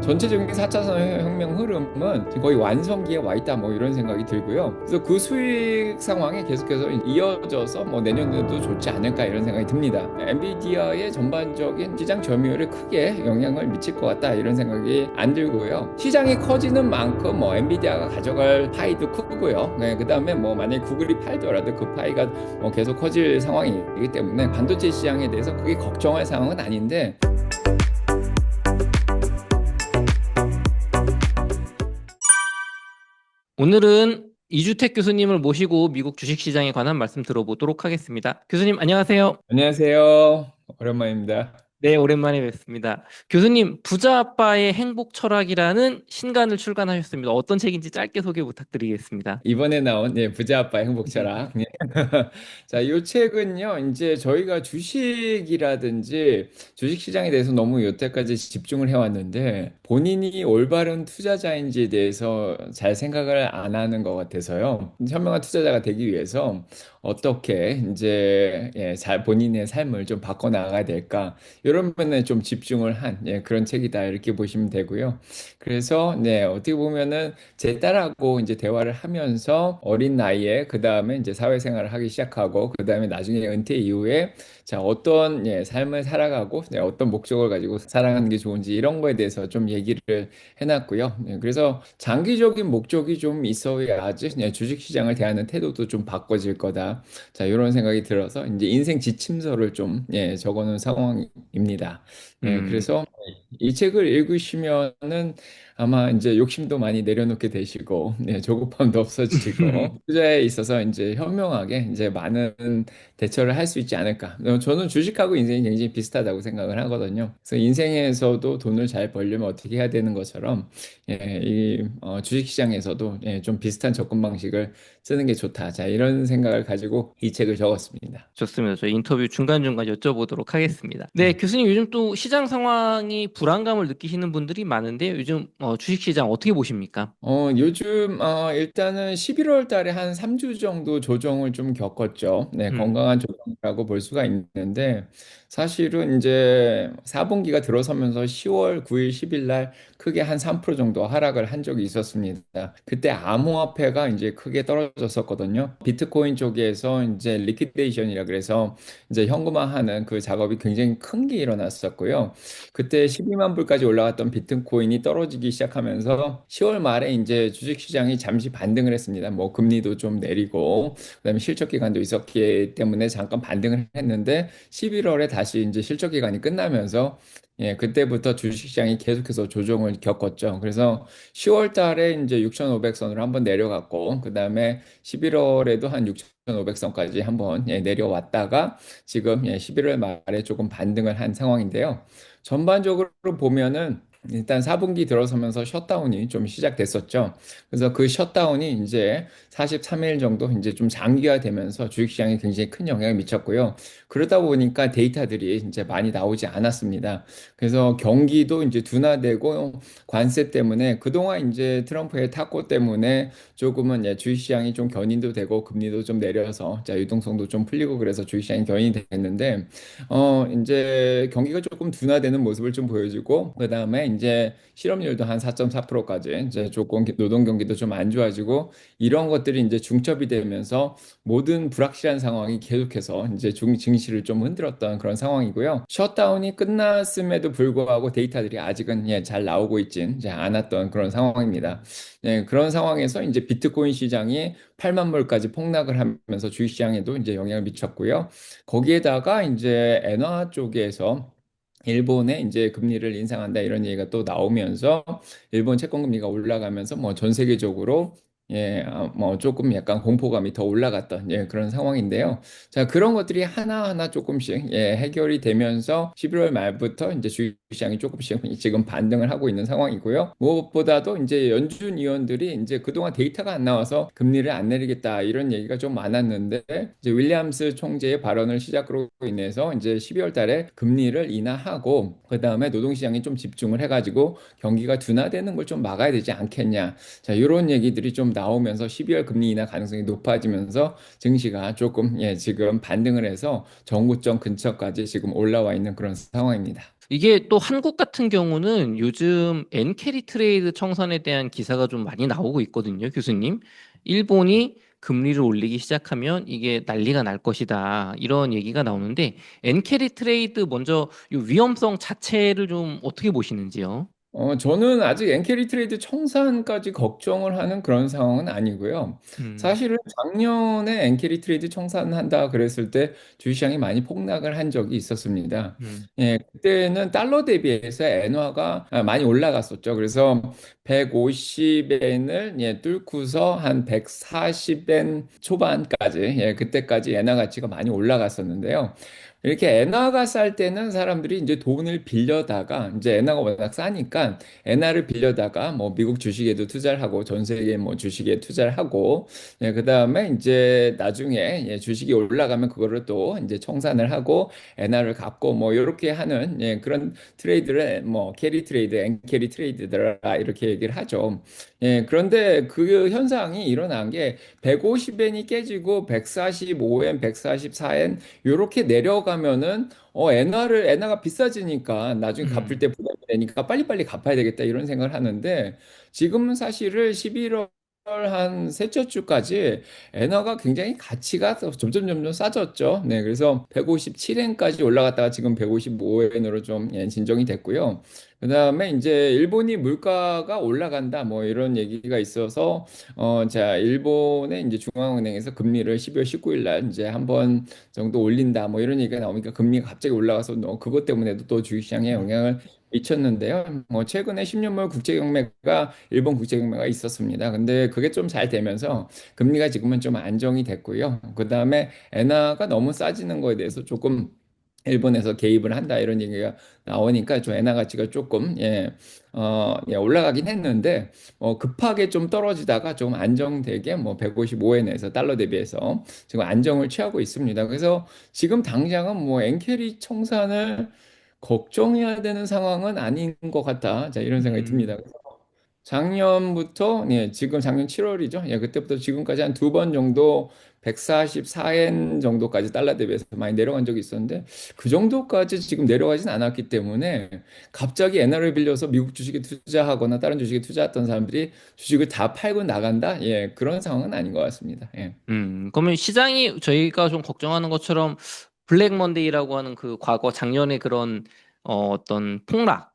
전체적인 4차 산업혁명 흐름은 지금 거의 완성기에 와 있다 뭐 이런 생각이 들고요. 그래서 그 수익 상황이 계속해서 이어져서 뭐 내년에도 좋지 않을까 이런 생각이 듭니다. 엔비디아의 전반적인 시장 점유율에 크게 영향을 미칠 것 같다 이런 생각이 안 들고요. 시장이 커지는 만큼 뭐 엔비디아가 가져갈 파이도 크고요. 네, 그다음에 뭐 만약에 구글이 팔더라도 그 파이가 뭐 계속 커질 상황이기 때문에 반도체 시장에 대해서 크게 걱정할 상황은 아닌데 오늘은 이주택 교수님을 모시고 미국 주식시장에 관한 말씀 들어보도록 하겠습니다. 교수님, 안녕하세요. 안녕하세요. 오랜만입니다. 네, 오랜만에 뵙습니다. 교수님, 부자 아빠의 행복 철학이라는 신간을 출간하셨습니다. 어떤 책인지 짧게 소개 부탁드리겠습니다. 이번에 나온 부자 아빠의 행복 철학. 예. 자, 이 책은요. 이제 저희가 주식이라든지 주식 시장에 대해서 너무 여태까지 집중을 해왔는데 본인이 올바른 투자자인지에 대해서 잘 생각을 안 하는 것 같아서요. 현명한 투자자가 되기 위해서 어떻게 이제 잘 본인의 삶을 좀 바꿔 나가야 될까 이런 면에 좀 집중을 한 그런 책이다 이렇게 보시면 되고요. 그래서 어떻게 보면은 제 딸하고 이제 대화를 하면서 어린 나이에 그 다음에 이제 사회생활을 하기 시작하고 그 다음에 나중에 은퇴 이후에 자 어떤 삶을 살아가고 어떤 목적을 가지고 살아가는 게 좋은지 이런 거에 대해서 좀 얘기를 해놨고요. 그래서 장기적인 목적이 좀 있어야지 주식시장을 대하는 태도도 좀 바꿔질 거다. 자 이런 생각이 들어서 이제 인생 지침서를 좀 적어놓은 상황입니다. 음, 그래서 이 책을 읽으시면은 아마 이제 욕심도 많이 내려놓게 되시고, 조급함도 없어지고, 투자에 있어서 이제 현명하게 이제 많은 대처를 할 수 있지 않을까. 저는 주식하고 인생이 굉장히 비슷하다고 생각을 하거든요. 그래서 인생에서도 돈을 잘 벌려면 어떻게 해야 되는 것처럼, 주식시장에서도 좀 비슷한 접근 방식을 쓰는 게 좋다. 자, 이런 생각을 가지고 이 책을 적었습니다. 좋습니다. 저희 인터뷰 중간중간 여쭤보도록 하겠습니다. 네, 음. 교수님 요즘 또 시장 상황이 불안감을 느끼시는 분들이 많은데 요즘 주식시장 어떻게 보십니까? 요즘, 일단은 11월 달에 한 3주 정도 조정을 좀 겪었죠. 네, 음, 건강한 조정이라고 볼 수가 있는데, 사실은 이제 4분기가 들어서면서 10월 9일, 10일 날 크게 한 3% 정도 하락을 한 적이 있었습니다. 그때 암호화폐가 이제 크게 떨어졌었거든요. 비트코인 쪽에서 이제 리퀴데이션이라 그래서 이제 현금화하는 그 작업이 굉장히 큰 게 일어났었고요. 그때 12만 불까지 올라갔던 비트코인이 떨어지기 시작하면서 10월 말에 이제 주식시장이 잠시 반등을 했습니다. 뭐 금리도 좀 내리고 그다음에 실적 기간도 있었기 때문에 잠깐 반등을 했는데 11월에 다시 이제 실적 기간이 끝나면서 그때부터 주식시장이 계속해서 조정을 겪었죠. 그래서 10월 달에 이제 6,500선으로 한번 내려갔고 그다음에 11월에도 한 6,500선까지 한번 내려왔다가 지금 11월 말에 조금 반등을 한 상황인데요. 전반적으로 보면은 일단 4분기 들어서면서 셧다운이 좀 시작됐었죠. 그래서 그 셧다운이 이제 43일 정도 이제 좀 장기화되면서 주식시장에 굉장히 큰 영향을 미쳤고요. 그러다 보니까 데이터들이 이제 많이 나오지 않았습니다. 그래서 경기도 이제 둔화되고 관세 때문에 그동안 이제 트럼프의 탁구 때문에 조금은 주식시장이 좀 견인도 되고 금리도 좀 내려서 자 유동성도 좀 풀리고 그래서 주식시장이 견인이 됐는데 이제 경기가 조금 둔화되는 모습을 좀 보여주고, 그 다음에 이제 실업률도 한 4.4%까지 이제 조금 노동 경기도 좀 안 좋아지고, 이런 것들이 이제 중첩이 되면서 모든 불확실한 상황이 계속해서 이제 증시를 좀 흔들었던 그런 상황이고요. 셧다운이 끝났음에도 불구하고 데이터들이 아직은 잘 나오고 있진 이제 않았던 그런 상황입니다. 그런 상황에서 이제 비트코인 시장이 8만 불까지 폭락을 하면서 주식시장에도 이제 영향을 미쳤고요. 거기에다가 이제 엔화 쪽에서 일본의 이제 금리를 인상한다 이런 얘기가 또 나오면서 일본 채권 금리가 올라가면서 뭐 전 세계적으로 뭐 조금 약간 공포감이 더 올라갔던 그런 상황인데요. 자, 그런 것들이 하나하나 조금씩 해결이 되면서 11월 말부터 이제 주식시장이 조금씩 지금 반등을 하고 있는 상황이고요. 무엇보다도 이제 연준 위원들이 이제 그동안 데이터가 안 나와서 금리를 안 내리겠다 이런 얘기가 좀 많았는데 이제 윌리엄스 총재의 발언을 시작으로 인해서 이제 12월 달에 금리를 인하하고 그다음에 노동시장에 좀 집중을 해가지고 경기가 둔화되는 걸 좀 막아야 되지 않겠냐. 자, 이런 얘기들이 좀 나오면서 12월 금리 인하 가능성이 높아지면서 증시가 조금 지금 반등을 해서 정고점 근처까지 지금 올라와 있는 그런 상황입니다. 이게 또 한국 같은 경우는 요즘 엔캐리 트레이드 청산에 대한 기사가 좀 많이 나오고 있거든요, 교수님. 일본이 금리를 올리기 시작하면 이게 난리가 날 것이다. 이런 얘기가 나오는데 엔캐리 트레이드 먼저 이 위험성 자체를 좀 어떻게 보시는지요? 저는 아직 엔캐리 트레이드 청산까지 걱정을 하는 그런 상황은 아니고요. 음, 사실은 작년에 엔캐리 트레이드 청산한다 그랬을 때 주시장이 많이 폭락을 한 적이 있었습니다. 음, 예, 그때는 달러 대비해서 엔화가 많이 올라갔었죠. 그래서 150엔을 뚫고서 한 140엔 초반까지, 그때까지 엔화 가치가 많이 올라갔었는데요. 이렇게 엔화가 쌀 때는 사람들이 이제 돈을 빌려다가 이제 엔화가 워낙 싸니까 엔화를 빌려다가 뭐 미국 주식에도 투자를 하고 전 세계 뭐 주식에 투자를 하고 그다음에 이제 나중에 주식이 올라가면 그거를 또 이제 청산을 하고 엔화를 갚고 뭐 이렇게 하는 그런 트레이드를 뭐 캐리 트레이드, 엔 캐리 트레이드더라 이렇게 얘기를 하죠. 그런데 그 현상이 일어난 게 150엔이 깨지고 145엔, 144엔 요렇게 내려가면은 엔화가 비싸지니까 나중에 갚을 음, 때 부담이 되니까 빨리빨리 갚아야 되겠다 이런 생각을 하는데 지금은 사실은 11월 한 셋째 주까지 엔화가 굉장히 가치가 점점 싸졌죠. 네, 그래서 157엔까지 올라갔다가 지금 155엔으로 좀 진정이 됐고요. 그다음에 이제 일본이 물가가 올라간다 뭐 이런 얘기가 있어서 자, 일본의 이제 중앙은행에서 금리를 12월 19일 날 이제 한번 정도 올린다 뭐 이런 얘기가 나오니까 금리가 갑자기 올라가서 그것 때문에도 또 주식시장에 영향을 미쳤는데요. 뭐 최근에 10년물 국제 경매가 일본 국제 경매가 있었습니다. 근데 그게 좀 잘 되면서 금리가 지금은 좀 안정이 됐고요. 그다음에 엔화가 너무 싸지는 거에 대해서 조금 일본에서 개입을 한다 이런 얘기가 나오니까 좀 엔화 가치가 조금 올라가긴 했는데 급하게 좀 떨어지다가 좀 안정되게 뭐 155엔에서 달러 대비해서 지금 안정을 취하고 있습니다. 그래서 지금 당장은 뭐 엔캐리 청산을 걱정해야 되는 상황은 아닌 것 같다. 자, 이런 생각이 듭니다. 음. 작년부터, 지금 작년 7월이죠. 그때부터 지금까지 한 두 번 정도 144엔 정도까지 달러 대비해서 많이 내려간 적이 있었는데 그 정도까지 지금 내려가진 않았기 때문에 갑자기 엔화를 빌려서 미국 주식에 투자하거나 다른 주식에 투자했던 사람들이 주식을 다 팔고 나간다? 그런 상황은 아닌 것 같습니다. 예. 그러면 시장이 저희가 좀 걱정하는 것처럼 블랙 먼데이라고 하는 그 과거 작년에 그런 어떤 폭락,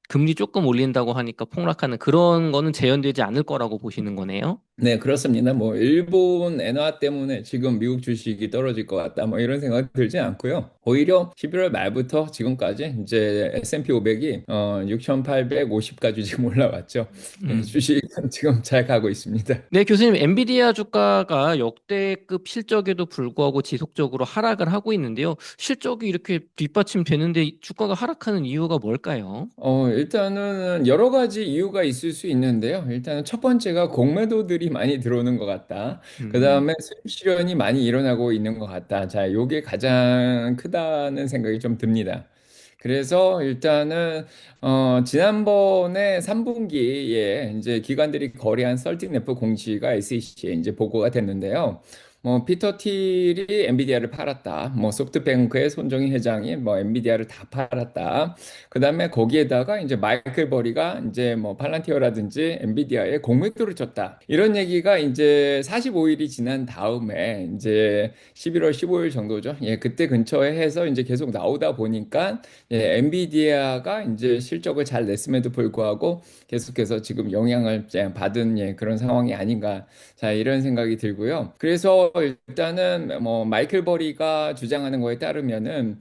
금리 조금 올린다고 하니까 폭락하는 그런 거는 재현되지 않을 거라고 보시는 거네요. 네, 그렇습니다. 뭐, 일본 엔화 때문에 지금 미국 주식이 떨어질 것 같다. 뭐, 이런 생각 들지 않고요. 오히려 11월 말부터 지금까지 이제 S&P 500이 6,850까지 지금 올라왔죠. 음. 주식은 지금 잘 가고 있습니다. 네, 교수님, 엔비디아 주가가 역대급 실적에도 불구하고 지속적으로 하락을 하고 있는데요. 실적이 이렇게 뒷받침되는데 주가가 하락하는 이유가 뭘까요? 일단은 여러 가지 이유가 있을 수 있는데요. 일단은 첫 번째가 공매도들이 많이 들어오는 것 같다. 그 음, 다음에 수익 실현이 많이 일어나고 있는 것 같다. 자, 요게 가장 크다는 생각이 좀 듭니다. 그래서 일단은 지난번에 3분기에 이제 기관들이 거래한 썰팅 래퍼 공시가 SEC에 이제 보고가 됐는데요. 뭐 피터 틸이 엔비디아를 팔았다. 뭐 소프트뱅크의 손정희 회장이 뭐 엔비디아를 다 팔았다. 그다음에 거기에다가 이제 마이클 버리가 이제 뭐 팔란티어라든지 엔비디아에 공매도를 쳤다. 이런 얘기가 이제 45일이 지난 다음에 이제 11월 15일 정도죠. 그때 근처에 해서 이제 계속 나오다 보니까 엔비디아가 이제 실적을 잘 냈음에도 불구하고 계속해서 지금 영향을 받은 그런 상황이 아닌가. 자, 이런 생각이 들고요. 그래서 일단은 뭐 마이클 버리가 주장하는 거에 따르면은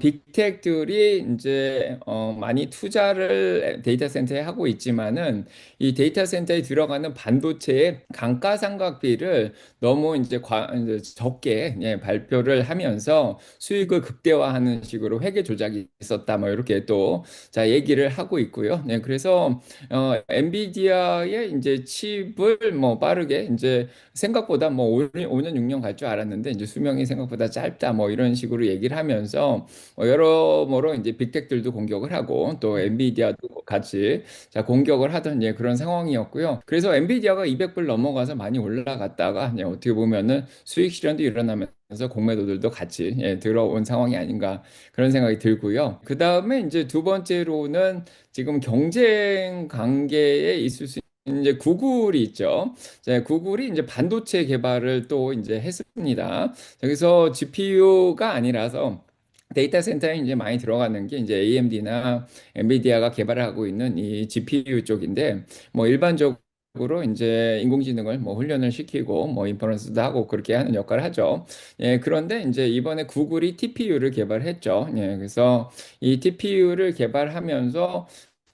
빅텍들이 이제 많이 투자를 데이터 센터에 하고 있지만은 이 데이터 센터에 들어가는 반도체의 감가상각비를 너무 이제 적게 발표를 하면서 수익을 극대화하는 식으로 회계 조작이 있었다. 뭐 이렇게 또 자 얘기를 하고 있고요. 그래서 엔비디아의 이제 칩을 뭐 빠르게 이제 생각보다 뭐 5년, 6년 갈 줄 알았는데 이제 수명이 생각보다 짧다 뭐 이런 식으로 얘기를 하면서 여러모로 이제 빅텍들도 공격을 하고 또 음, 엔비디아도 같이 자 공격을 하던 예, 그런 상황이었고요. 그래서 엔비디아가 200불 넘어가서 많이 올라갔다가 예, 어떻게 보면은 수익 실현도 일어나면서 공매도들도 같이 예, 들어온 상황이 아닌가 그런 생각이 들고요. 그 다음에 이제 두 번째로는 지금 경쟁 관계에 있을 수 이제 구글이 있죠. 이제 구글이 이제 반도체 개발을 또 이제 했습니다. 여기서 GPU가 아니라서 데이터 센터에 이제 많이 들어가는 게 이제 AMD나 엔비디아가 개발을 하고 있는 이 GPU 쪽인데 뭐 일반적으로 이제 인공지능을 뭐 훈련을 시키고 뭐 인퍼런스도 하고 그렇게 하는 역할을 하죠. 예, 그런데 이제 이번에 구글이 TPU를 개발했죠. 예, 그래서 이 TPU를 개발하면서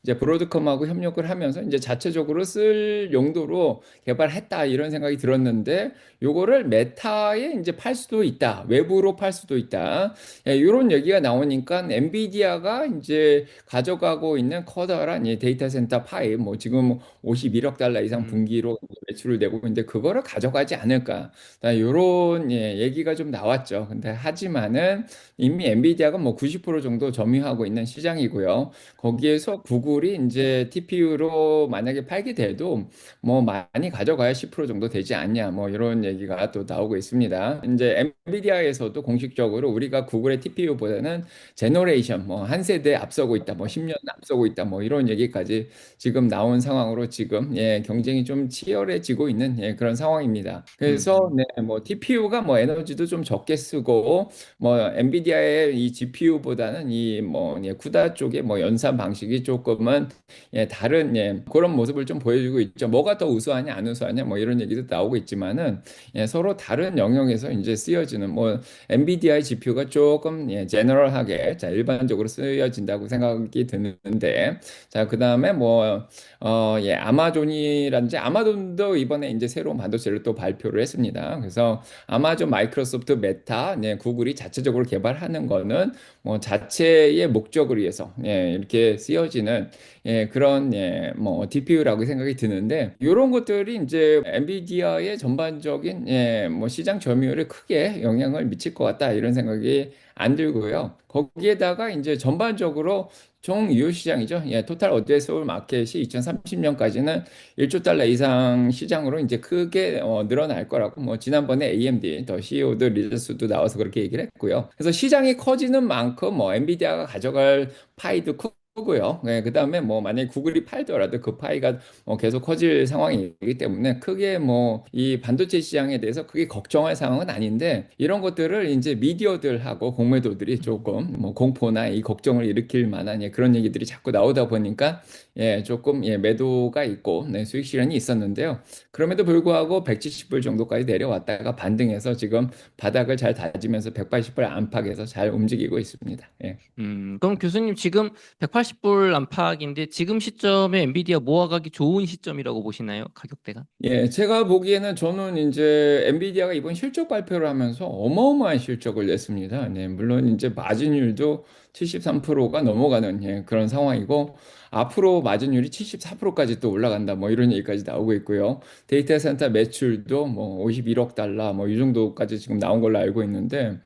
이제 브로드컴하고 협력을 하면서 이제 자체적으로 쓸 용도로 개발했다 이런 생각이 들었는데 요거를 메타에 이제 팔 수도 있다. 외부로 팔 수도 있다. 예, 이런 얘기가 나오니까 엔비디아가 이제 가져가고 있는 커다란 이 데이터 센터 파이 뭐 지금 51억 달러 이상 음, 분기로 매출을 내고 있는데 그거를 가져가지 않을까. 이런 예, 얘기가 좀 나왔죠. 근데 하지만은 이미 엔비디아가 뭐 90% 정도 점유하고 있는 시장이고요. 거기에서 구글이 이제 TPU로 만약에 팔게 돼도 뭐 많이 가져가야 10% 정도 되지 않냐 뭐 이런 얘기가 또 나오고 있습니다. 이제 엔비디아에서도 공식적으로 우리가 구글의 TPU보다는 제너레이션 뭐 한 세대 앞서고 있다 뭐 10년 앞서고 있다 뭐 이런 얘기까지 지금 나온 상황으로 지금 예 경쟁이 좀 치열해지고 있는 예 그런 상황입니다. 그래서 음, 네 뭐 TPU가 뭐 에너지도 좀 적게 쓰고 뭐 엔비디아의 이 GPU보다는 이 뭐 쿠다 쪽의 뭐 연산 방식이 조금은 예 다른 예 그런 모습을 좀 보여주고 있죠. 뭐가 더 우수하냐 안 우수하냐 뭐 이런 얘기도 나오고 있지만은 예 서로 다른 영역에서 이제 쓰여지는 뭐 엔비디아의 GPU가 조금 예 제너럴하게 자 일반적으로 쓰여진다고 생각이 드는데 자 그다음에 뭐 예 아마존이라든지 아마존도 이번에 이제 새로운 반도체를 또 발표를 했습니다. 그래서 아마존, 마이크로소프트, 메타, 네, 구글이 자체적으로 개발하는 거는 뭐 자체의 목적을 위해서 예, 이렇게 쓰여지는 예, 그런 예, 뭐 DPU라고 생각이 드는데 이런 것들이 이제 엔비디아의 전반적인 예, 뭐 시장 점유율에 크게 영향을 미칠 것 같다 이런 생각이 안 들고요. 거기에다가 이제 전반적으로 총 유효 시장이죠. 예, 토탈 어드레서블 마켓이 2030년까지는 1조 달러 이상 시장으로 이제 크게 늘어날 거라고 뭐 지난번에 AMD 더 CEO도 리더스도 나와서 그렇게 얘기를 했고요. 그래서 시장이 커지는 만큼 뭐 엔비디아가 가져갈 파이도 크고요. 네, 그다음에 뭐 만약에 구글이 팔더라도 그 파이가 계속 커질 상황이기 때문에 크게 뭐 이 반도체 시장에 대해서 크게 걱정할 상황은 아닌데 이런 것들을 이제 미디어들하고 공매도들이 조금 뭐 공포나 이 걱정을 일으킬 만한 예, 그런 얘기들이 자꾸 나오다 보니까 예, 조금 예, 매도가 있고 네, 수익 실현이 있었는데요. 그럼에도 불구하고 170불 정도까지 내려왔다가 반등해서 지금 바닥을 잘 다지면서 180불 안팎에서 잘 움직이고 있습니다. 예. 그럼 교수님 지금 180불 안팎인데 지금 시점에 엔비디아 모아가기 좋은 시점이라고 보시나요? 가격대가? 예, 제가 보기에는 저는 이제 엔비디아가 이번 실적 발표를 하면서 어마어마한 실적을 냈습니다. 네, 물론 이제 마진율도 73%가 넘어가는 예, 그런 상황이고 앞으로 마진율이 74%까지 또 올라간다 뭐 이런 얘기까지 나오고 있고요. 데이터 센터 매출도 뭐 51억 달러 뭐 이 정도까지 지금 나온 걸로 알고 있는데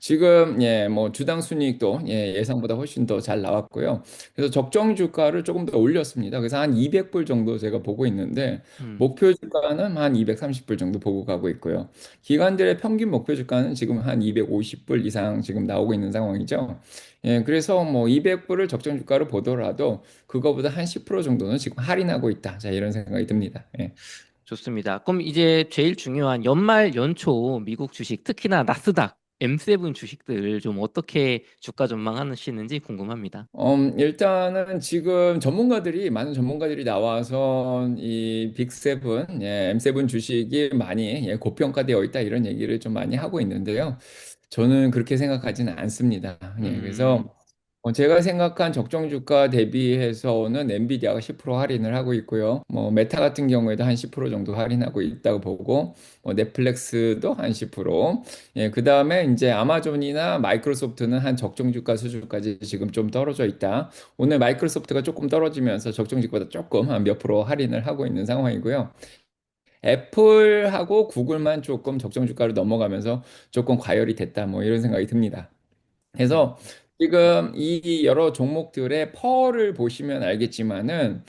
지금 예, 뭐 주당 순이익도 예, 예상보다 훨씬 더 잘 나왔고요. 그래서 적정 주가를 조금 더 올렸습니다. 그래서 한 200불 정도 제가 보고 있는데 음. 목표 주가는 한 230불 정도 보고 가고 있고요. 기관들의 평균 목표 주가는 지금 한 250불 이상 지금 나오고 있는 상황이죠. 예, 그래서 뭐 200불을 적정 주가로 보더라도 그거보다 한 10% 정도는 지금 할인하고 있다. 자, 이런 생각이 듭니다. 예. 좋습니다. 그럼 이제 제일 중요한 연말 연초 미국 주식, 특히나 나스닥, M7 주식들 좀 어떻게 주가 전망하시는지 궁금합니다. 일단은 지금 많은 전문가들이 나와서 이 빅세븐, 예, M7 주식이 많이 예, 고평가되어 있다 이런 얘기를 좀 많이 하고 있는데요. 저는 그렇게 생각하지는 않습니다. 예, 음, 그래서 제가 생각한 적정 주가 대비해서는 엔비디아가 10% 할인을 하고 있고요. 뭐 메타 같은 경우에도 한 10% 정도 할인하고 있다고 보고, 뭐 넷플릭스도 한 10%. 예, 그다음에 이제 아마존이나 마이크로소프트는 한 적정 주가 수준까지 지금 좀 떨어져 있다. 오늘 마이크로소프트가 조금 떨어지면서 적정 주가보다 조금 한 몇 프로 할인을 하고 있는 상황이고요. 애플하고 구글만 조금 적정 주가로 넘어가면서 조금 과열이 됐다. 뭐 이런 생각이 듭니다. 음, 그래서 지금 이 여러 종목들의 펄을 보시면 알겠지만은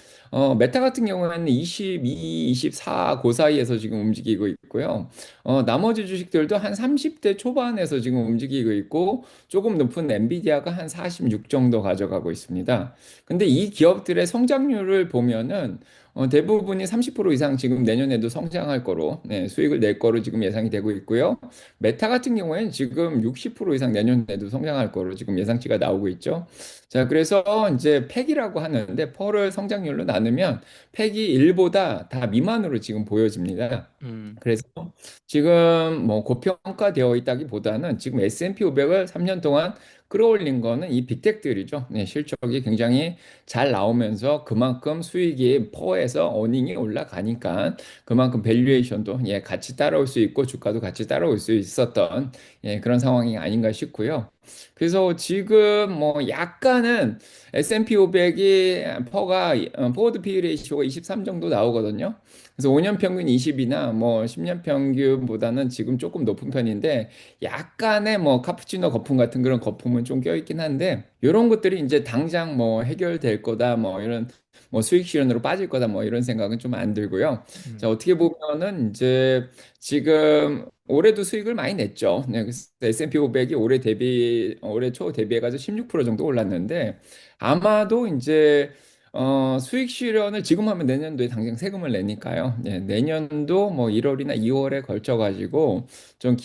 메타 같은 경우에는 22, 24 그 사이에서 지금 움직이고 있고요. 나머지 주식들도 한 30대 초반에서 지금 움직이고 있고 조금 높은 엔비디아가 한 46 정도 가져가고 있습니다. 근데 이 기업들의 성장률을 보면은 대부분이 30% 이상 지금 내년에도 성장할 거로, 네, 수익을 낼 거로 지금 예상이 되고 있고요. 메타 같은 경우에는 지금 60% 이상 내년에도 성장할 거로 지금 예상치가 나오고 있죠. 자, 그래서 이제 팩이라고 하는데 펄을 성장률로 나누면 팩이 1보다 다 미만으로 지금 보여집니다. 음, 그래서 지금 뭐 고평가되어 있다기보다는 지금 S&P 500을 3년 동안 끌어올린 거는 이 빅텍들이죠. 네, 실적이 굉장히 잘 나오면서 그만큼 수익이 퍼에서 어닝이 올라가니까 그만큼 밸류에이션도 예, 같이 따라올 수 있고 주가도 같이 따라올 수 있었던 예, 그런 상황이 아닌가 싶고요. 그래서 지금 뭐 약간은 S&P 500이 퍼가 포워드 PE 레이시오가 23 정도 나오거든요. 그래서 5년 평균 20이나 뭐 10년 평균보다는 지금 조금 높은 편인데 약간의 뭐 카푸치노 거품 같은 그런 거품은 좀 껴있긴 한데 이런 것들이 이제 당장 뭐 해결될 거다 뭐 이런 뭐 수익 실현으로 빠질 거다 뭐 이런 생각은 좀 안 들고요. 자, 음, 어떻게 보면은 이제 지금 올해도 수익을 많이 냈죠. 네, 그래서 S&P 500이 올해 초 대비해가지고 16% 정도 올랐는데 아마도 이제 수익 실현을 지금 하면 내년도에 당장 세금을 내니까요. 예, 내년도 뭐 1월이나 2월에 걸쳐가지고 좀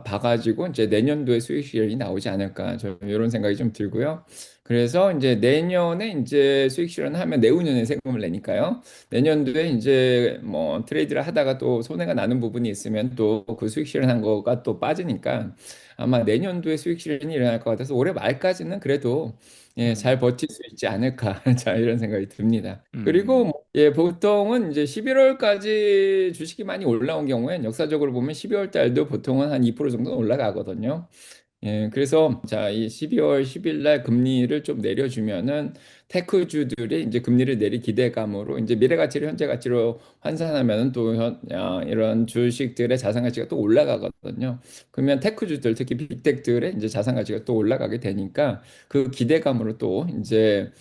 봐가지고 이제 내년도에 수익 실현이 나오지 않을까. 저 이런 생각이 좀 들고요. 그래서 이제 내년에 이제 수익 실현하면 내후년에 세금을 내니까요. 내년도에 이제 뭐 트레이드를 하다가 또 손해가 나는 부분이 있으면 또 그 수익 실현한 거가 또 빠지니까 아마 내년도에 수익 실현이 일어날 것 같아서 올해 말까지는 그래도 예, 잘 음, 버틸 수 있지 않을까. 자, 이런 생각이 듭니다. 그리고 음. 뭐, 예, 보통은 이제 11월까지 주식이 많이 올라온 경우엔 역사적으로 보면 12월 달도 보통은 한 2% 정도 올라가거든요. 예, 그래서 자, 이 12월 10일 날 금리를 좀 내려주면은 테크주들이 이제 금리를 내릴 기대감으로 이제 미래 가치를 현재 가치로 환산하면은 또 이런 주식들의 자산 가치가 또 올라가거든요. 그러면 테크주들 특히 빅텍들의 이제 자산 가치가 또 올라가게 되니까 그 기대감으로 또 이제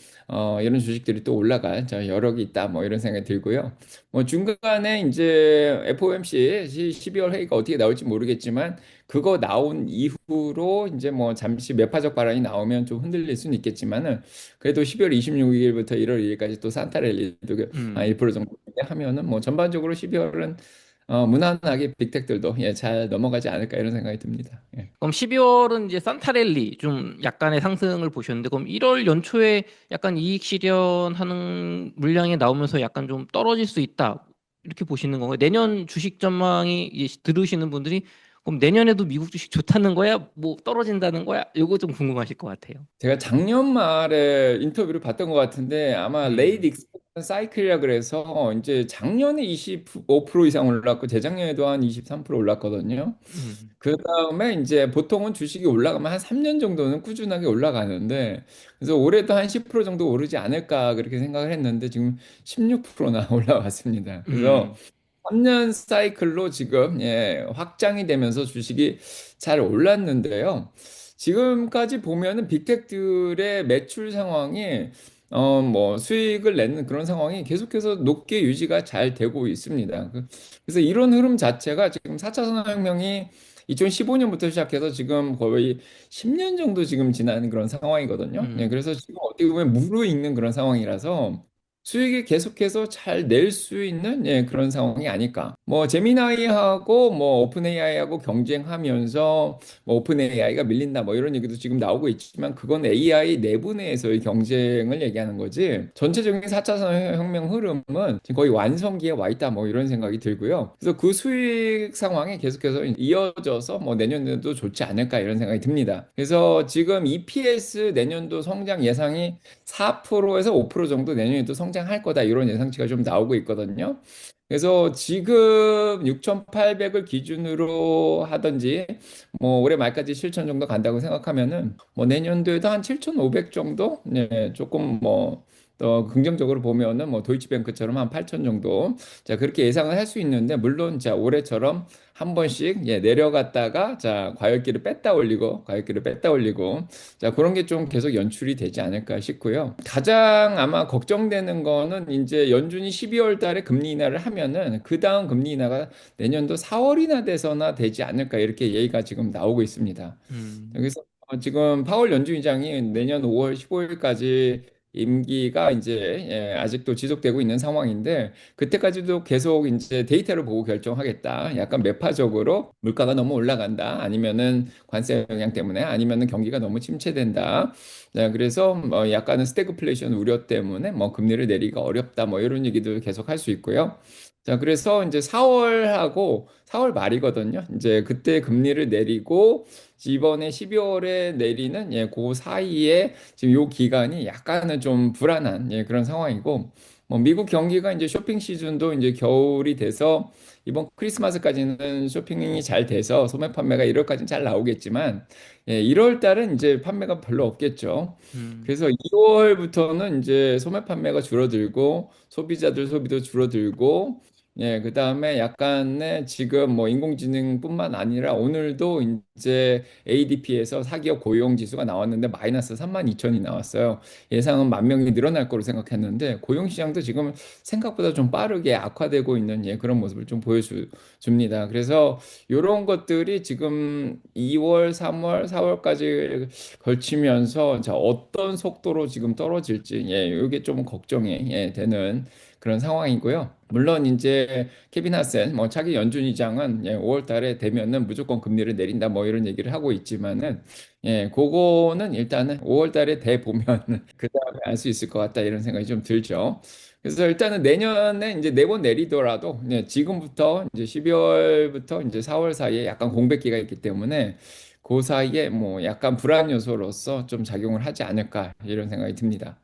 이런 주식들이 또 올라갈 자, 여력이 있다 뭐 이런 생각이 들고요. 뭐 중간에 이제 FOMC 12월 회의가 어떻게 나올지 모르겠지만 그거 나온 이후로 이제 뭐 잠시 매파적 발언이 나오면 좀 흔들릴 수는 있겠지만은 그래도 12월 26일부터 1월 2일까지 또 산타랠리도 1% 음. 정도 하면은 뭐 전반적으로 12월은 무난하게 빅텍들도 예, 잘 넘어가지 않을까 이런 생각이 듭니다. 예. 그럼 12월은 이제 산타랠리 좀 약간의 상승을 보셨는데 그럼 1월 연초에 약간 이익 실현하는 물량이 나오면서 약간 좀 떨어질 수 있다. 이렇게 보시는 건가요? 내년 주식 전망이 이제 들으시는 분들이 그럼 내년에도 미국 주식 좋다는 거야? 뭐 떨어진다는 거야? 이거 좀 궁금하실 것 같아요. 제가 작년 말에 인터뷰를 봤던 것 같은데 아마 레이드 음, 익스펜션 사이클이라 그래서 이제 작년에 25% 이상 올랐고 재작년에도 한 23% 올랐거든요. 음, 그 다음에 이제 보통은 주식이 올라가면 한 3년 정도는 꾸준하게 올라가는데 그래서 올해도 한 10% 정도 오르지 않을까 그렇게 생각을 했는데 지금 16%나 올라왔습니다. 그래서 음, 3년 사이클로 지금 예, 확장이 되면서 주식이 잘 올랐는데요. 지금까지 보면은 빅텍들의 매출 상황이 뭐 수익을 내는 그런 상황이 계속해서 높게 유지가 잘 되고 있습니다. 그래서 이런 흐름 자체가 지금 4차 산업혁명이 2015년부터 시작해서 지금 거의 10년 정도 지금 지난 그런 상황이거든요. 예, 음, 그래서 지금 어떻게 보면 무르익는 그런 상황이라서 수익이 계속해서 잘 낼 수 있는 예, 그런 상황이 아닐까. 뭐 제미나이하고 뭐 오픈 AI하고 경쟁하면서 뭐 오픈 AI가 밀린다 뭐 이런 얘기도 지금 나오고 있지만 그건 AI 내부 내에서의 경쟁을 얘기하는 거지. 전체적인 4차 산업혁명 흐름은 지금 거의 완성기에 와 있다 뭐 이런 생각이 들고요. 그래서 그 수익 상황이 계속해서 이어져서 뭐 내년에도 좋지 않을까 이런 생각이 듭니다. 그래서 지금 EPS 내년도 성장 예상이 4%에서 5% 정도 내년에도 성장할 거다 이런 예상치가 좀 나오고 있거든요. 그래서 지금 6,800을 기준으로 하든지 뭐 올해 말까지 7천 정도 간다고 생각하면은 뭐 내년도에도 한 7,500 정도 네, 조금 뭐 또 긍정적으로 보면은 뭐 도이치뱅크처럼 한 8천 정도. 자, 그렇게 예상을 할 수 있는데 물론 자, 올해처럼 한 번씩 내려갔다가 자, 과열기를 뺐다 올리고 자, 그런 게 좀 계속 연출이 되지 않을까 싶고요. 가장 아마 걱정되는 거는 이제 연준이 12월 달에 금리 인하를 하면은 그 다음 금리 인하가 내년도 4월이나 돼서나 되지 않을까 이렇게 얘기가 지금 나오고 있습니다. 음, 그래서 지금 파월 연준의장이 내년 5월 15일까지 임기가 이제 아직도 지속되고 있는 상황인데 그때까지도 계속 이제 데이터를 보고 결정하겠다. 약간 매파적으로 물가가 너무 올라간다. 아니면은 관세 영향 때문에 아니면은 경기가 너무 침체된다. 네, 그래서 뭐 약간은 스태그플레이션 우려 때문에 뭐 금리를 내리기가 어렵다. 뭐 이런 얘기도 계속 할 수 있고요. 자, 그래서 이제 4월하고 4월 말이거든요. 이제 그때 금리를 내리고 이번에 12월에 내리는 그 사이에 지금 요 기간이 약간은 좀 불안한 그런 상황이고 뭐 미국 경기가 이제 쇼핑 시즌도 이제 겨울이 돼서 이번 크리스마스까지는 쇼핑이 잘 돼서 소매 판매가 1월까지는 잘 나오겠지만 1월 달은 이제 판매가 별로 없겠죠. 음, 그래서 2월부터는 이제 소매 판매가 줄어들고 소비자들 소비도 줄어들고 그다음에 약간의 지금 뭐 인공지능뿐만 아니라 오늘도 이제 ADP에서 사기업 고용 지수가 나왔는데 마이너스 3만 2천이 나왔어요. 예상은 만 명이 늘어날 거로 생각했는데 고용 시장도 지금 생각보다 좀 빠르게 악화되고 있는 그런 모습을 좀 보여줍니다. 그래서 이런 것들이 지금 2월, 3월, 4월까지 걸치면서 자, 어떤 속도로 지금 떨어질지 이게 좀 걱정이 되는 그런 상황이고요. 물론 이제 케빈 하센 뭐 차기 연준의장은 5월 달에 되면은 무조건 금리를 내린다 뭐 이런 얘기를 하고 있지만은 그거는 일단은 5월 달에 돼 보면은 그다음에 알 수 있을 것 같다 이런 생각이 좀 들죠. 그래서 일단은 내년에 이제 네 번 내리더라도 지금부터 이제 12월부터 이제 4월 사이에 약간 공백기가 있기 때문에 그 사이에 뭐 약간 불안 요소로서 좀 작용을 하지 않을까 이런 생각이 듭니다.